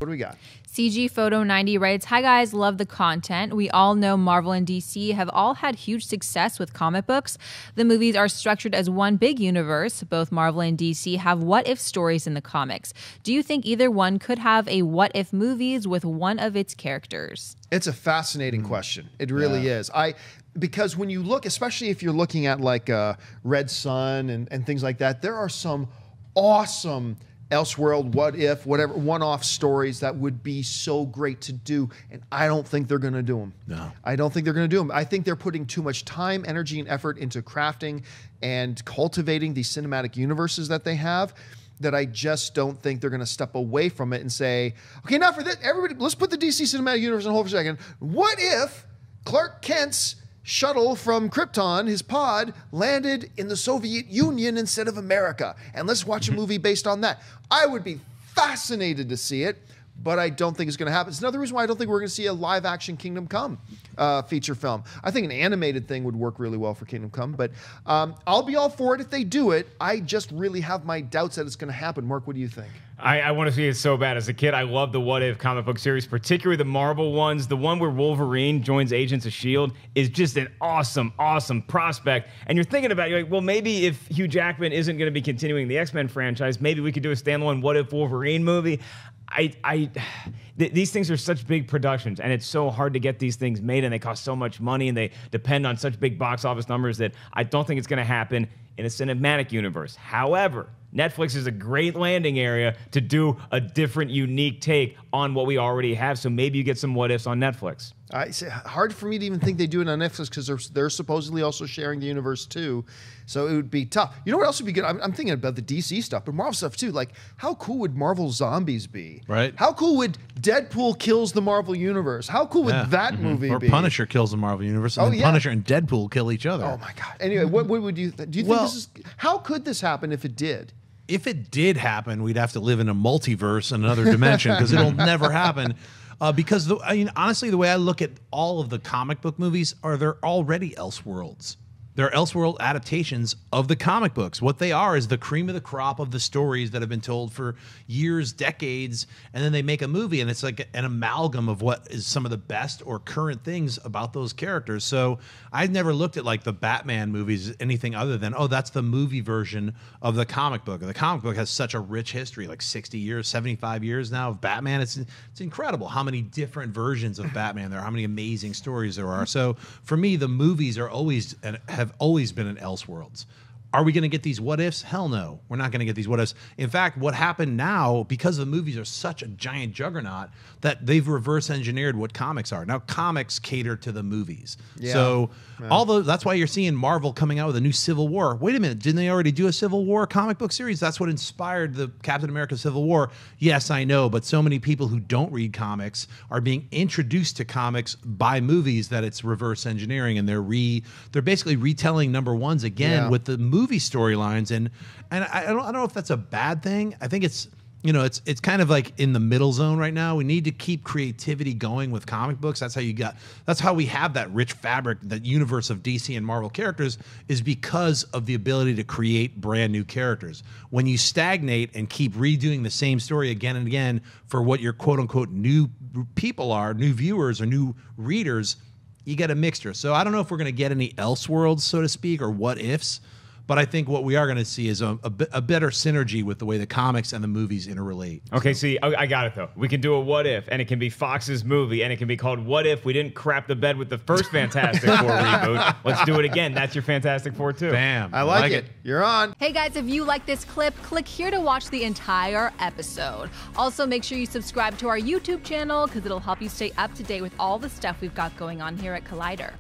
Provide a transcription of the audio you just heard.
What do we got? CG Photo 90 writes, "Hi guys, love the content. We all know Marvel and DC have all had huge success with comic books. The movies are structured as one big universe. Both Marvel and DC have what-if stories in the comics. Do you think either one could have a what-if movies with one of its characters?" It's a fascinating question. It really is. Because when you look, especially if you're looking at like Red Sun and things like that, there are some awesome Elseworld, what if, whatever, one-off stories that would be so great to do, and I don't think they're going to do them. No. I don't think they're going to do them. I think they're putting too much time, energy, and effort into crafting and cultivating these cinematic universes that they have, that I just don't think they're going to step away from it and say, okay, now for this, everybody, let's put the DC cinematic universe on hold for a second. What if Clark Kent's shuttle from Krypton, his pod, landed in the Soviet Union instead of America? And let's watch a movie based on that. I would be fascinated to see it, but I don't think it's going to happen. It's another reason why I don't think we're going to see a live-action Kingdom Come feature film. I think an animated thing would work really well for Kingdom Come, but I'll be all for it if they do it. I just really have my doubts that it's going to happen. Mark, what do you think? I want to see it so bad. As a kid, I loved the What If comic book series, particularly the Marvel ones. The one where Wolverine joins Agents of S.H.I.E.L.D. is just an awesome, awesome prospect. And you're thinking about it, you're like, well, maybe if Hugh Jackman isn't going to be continuing the X-Men franchise, maybe we could do a standalone What If Wolverine movie. These things are such big productions, and it's so hard to get these things made, and they cost so much money, and they depend on such big box office numbers that I don't think it's going to happen in a cinematic universe. However, Netflix is a great landing area to do a different, unique take on what we already have, so maybe you get some what-ifs on Netflix. It's hard for me to even think they do it on Netflix because they're supposedly also sharing the universe too. So it would be tough. You know what else would be good? I'm thinking about the DC stuff, but Marvel stuff too. Like, how cool would Marvel Zombies be? Right. How cool would Deadpool kills the Marvel Universe? How cool would that movie be? Or Punisher kills the Marvel Universe, and then Punisher and Deadpool kill each other. Oh my God. Anyway, what would you do you think this is, how could this happen if it did? If it did happen, we'd have to live in a multiverse, another dimension, because it'll never happen. Because honestly, the way I look at all of the comic book movies they're already Elseworlds. They're Elseworld adaptations of the comic books. What they are is the cream of the crop of the stories that have been told for years, decades, and then they make a movie, and it's like an amalgam of what is some of the best or current things about those characters. So I've never looked at like the Batman movies as anything other than, oh, that's the movie version of the comic book. The comic book has such a rich history, like 60 years, 75 years now of Batman. It's incredible how many different versions of Batman there are, how many amazing stories there are. So for me, the movies are always have always been in Elseworlds. Are we going to get these what ifs? Hell no. We're not going to get these what ifs. In fact, what happened now, because the movies are such a giant juggernaut, that they've reverse engineered what comics are. Now comics cater to the movies. Yeah. So although that's why you're seeing Marvel coming out with a new Civil War. Wait a minute, didn't they already do a Civil War comic book series? That's what inspired the Captain America Civil War. Yes, I know, but so many people who don't read comics are being introduced to comics by movies that it's reverse engineering, and they're basically retelling number ones again with the movie storylines, and I don't know if that's a bad thing. I think it's it's kind of like in the middle zone right now. We need to keep creativity going with comic books. That's how we have that rich fabric, that universe of DC and Marvel characters, is because of the ability to create brand new characters. When you stagnate and keep redoing the same story again and again for what your quote unquote new people are, new viewers or new readers, you get a mixture. So I don't know if we're going to get any Elseworlds, so to speak, or what ifs. But I think what we are going to see is a better synergy with the way the comics and the movies interrelate. Okay, see, I got it, though. We can do a what if, and it can be Fox's movie, and it can be called What If We Didn't Crap the Bed with the first Fantastic Four reboot. Let's do it again. That's your Fantastic Four, too. Bam. I like it. You're on. Hey guys, if you like this clip, click here to watch the entire episode. Also, make sure you subscribe to our YouTube channel because it'll help you stay up to date with all the stuff we've got going on here at Collider.